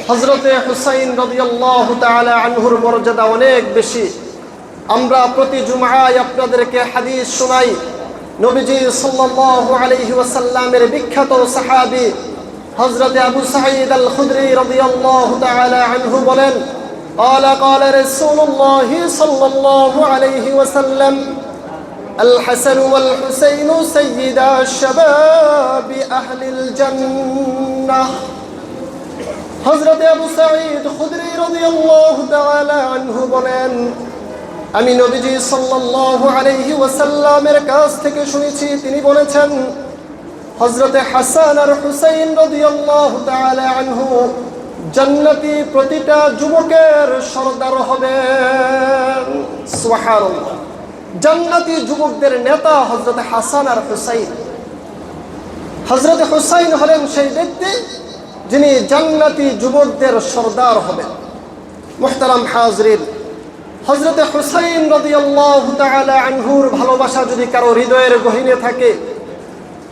হযরতে হুসাইন রাদিয়াল্লাহু তাআলা আনহুর মর্যাদা অনেক বেশি। আমরা প্রতি জুমআয় আপনাদেরকে হাদিস শোনাই। নবীজি সাল্লাল্লাহু আলাইহি ওয়াসাল্লামের বিখ্যাত সাহাবী হযরতে আবু সাঈদ আল খুদরি রাদিয়াল্লাহু তাআলা আনহু বলেন, قال رسول الله صلى الله عليه وسلم الحسن والحسين سيدا الشباب أهل الجنة। হযরতে আবু সাঈদ খুদরি রাদিয়াল্লাহু তাআলা আনহু বলেন, আমি নবীজি সাল্লাল্লাহু আলাইহি ওয়াসাল্লামের কাছ থেকে শুনেছি, তিনি বলেছেন হযরতে হাসান আর হুসাইন রাদিয়াল্লাহু তাআলা আনহু জান্নাতি প্রতিটা যুবকের সরদার হবেন। সুবহানাল্লাহ। জান্নাতি যুবকদের নেতা হযরতে হাসান আর হুসাইন। হযরতে হুসাইন হলেন সেই ব্যক্তি যিনি জান্নাতি যুবকদের সরদার হবেন। মুহতারাম হাজরিন, হযরতে হুসাইন রাদিয়াল্লাহু তাআলা আনহুর ভালোবাসা যদি কারো হৃদয়ের গহীনে থাকে,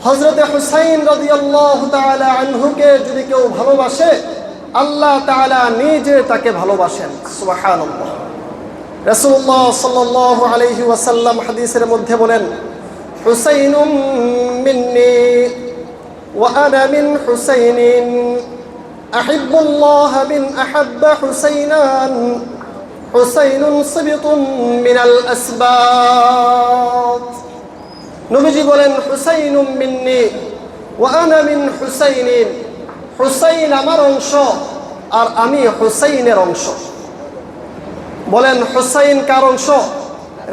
হযরতে হুসাইন রাদিয়াল্লাহু তাআলা আনহুকে যদি কেউ ভালোবাসে, আল্লাহ তাআলা নিজে তাকে ভালোবাসেন। সুবহানাল্লাহ। রাসূলুল্লাহ সাল্লাল্লাহু আলাইহি ওয়াসাল্লাম হাদিসের মধ্যে বলেন, হুসাইনুম মিন্নি ওয়া আনা মিন হুসাইনিন আহিব্বুল্লাহ মিন আহাব্বা হুসাইনান হুসাইনুন সিবতুন মিনাল আসবাত। নবীজি বলেন, হুসাইনুম মিন্নি ওয়া আনা মিন হুসাইনিন, হুসাইন আমার অংশ আর আমি হুসাইনের অংশ। বলেন, হুসাইন কার অংশ?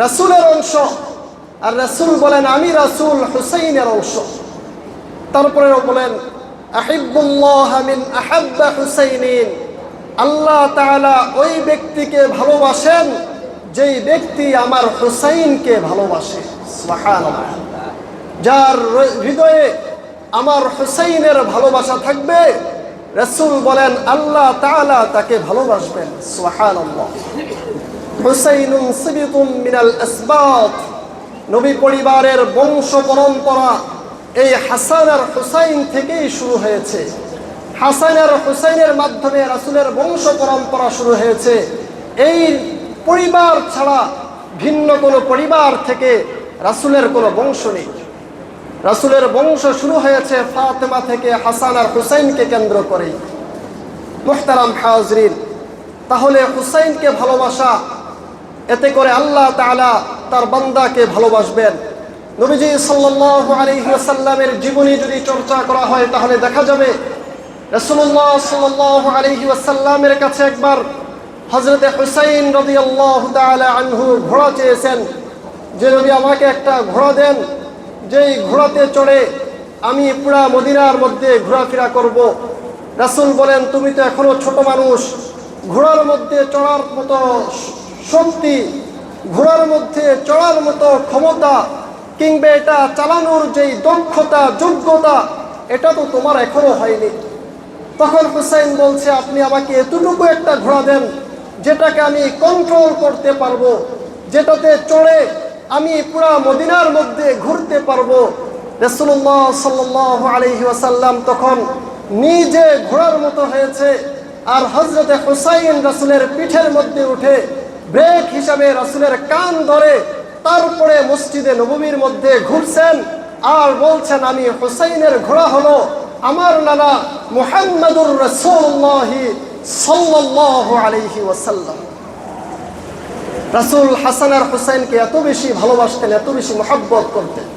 রাসূলের অংশ। আর রাসূল বলেন, আমি রাসূল হুসাইনের অংশ। তারপরেও বলেন, আহিব্বুল্লাহ মিন আহাব্বা হুসাইনিন, আল্লাহ তাআলা ওই ব্যক্তিকে ভালোবাসেন যেই ব্যক্তি আমার হুসাইনকে ভালোবাসে। সুবহানাল্লাহ। যার হৃদয়ে আমার হুসাইনের ভালোবাসা থাকবে, রাসূল বলেন আল্লাহ তাআলা তাকে ভালোবাসবেন। সুবহানাল্লাহ। হুসাইনুন সিবতুন মিনাল আসবাত, নবী পরিবারের বংশ পরম্পরা এই হাসান আর হুসাইন থেকেই শুরু হয়েছে। হাসান আর হুসাইনের মাধ্যমে রাসূলের বংশ পরম্পরা শুরু হয়েছে। এই পরিবার ছাড়া ভিন্ন কোনো পরিবার থেকে রাসূলের কোনো বংশ নেই। রাসূলের বংশ শুরু হয়েছে ফাতেমা থেকে হাসান আর হুসাইনকে কেন্দ্র করে। মুহতারাম হাজরিন, তাহলে হুসাইনকে ভালোবাসা, এতে করে আল্লাহ তাআলা তার বান্দাকে ভালোবাসবেন। নবীজি সাল্লাল্লাহু আলাইহি ওয়াসাল্লামের জীবনী যদি চর্চা করা হয়, তাহলে দেখা যাবে রাসূলুল্লাহ সাল্লাল্লাহু আলাইহি ওয়াসাল্লামের কাছে একবার হযরতে হুসাইন রাদিয়াল্লাহু তাআলা আনহু ঘোড়া চেয়েছেন, যে নবী আমাকে একটা ঘোড়া দেন, যেই ঘোড়াতে চড়ে আমি পুরা মদিনার মধ্যে ঘোরাফেরা করব। রাসূল বলেন, তুমি তো এখনো ছোট মানুষ, ঘোড়ার মধ্যে চড়ার মতো শক্তি, ঘোড়ার মধ্যে চড়ার মতো ক্ষমতা, কিংবা এটা চালানোর যেই দক্ষতা যোগ্যতা, এটা তো তোমার এখনো হয়নি। তখন হুসাইন বলছে, আপনি আমাকে এতটুকু একটা ঘোড়া দেন যেটাকে আমি কন্ট্রোল করতে পারবো, যেটাতে চড়ে আমি পুরা মদিনার মধ্যে ঘুরতে পারবো। রাসূলুল্লাহ সাল্লাল্লাহু আলাইহি ওয়াসাল্লাম তখন নিজে ঘোড়ার মতো হয়েছে, আর হযরতে হুসাইন রাসূলের পিঠের মধ্যে উঠে ব্রেক হিসাবে রাসূলের কান ধরে তারপরে মসজিদে নববীর মধ্যে ঘুরছেন আর বলছেন, আমি হুসাইনের ঘোড়া হলো আমার নানা মুহাম্মাদুর রাসূলুল্লাহ সাল্লাল্লাহু আলাইহি ওয়াসাল্লাম। রাসূল হাসান আর হুসাইনকে এত বেশি ভালোবাসতেন, এত বেশি মহব্বত করতেন।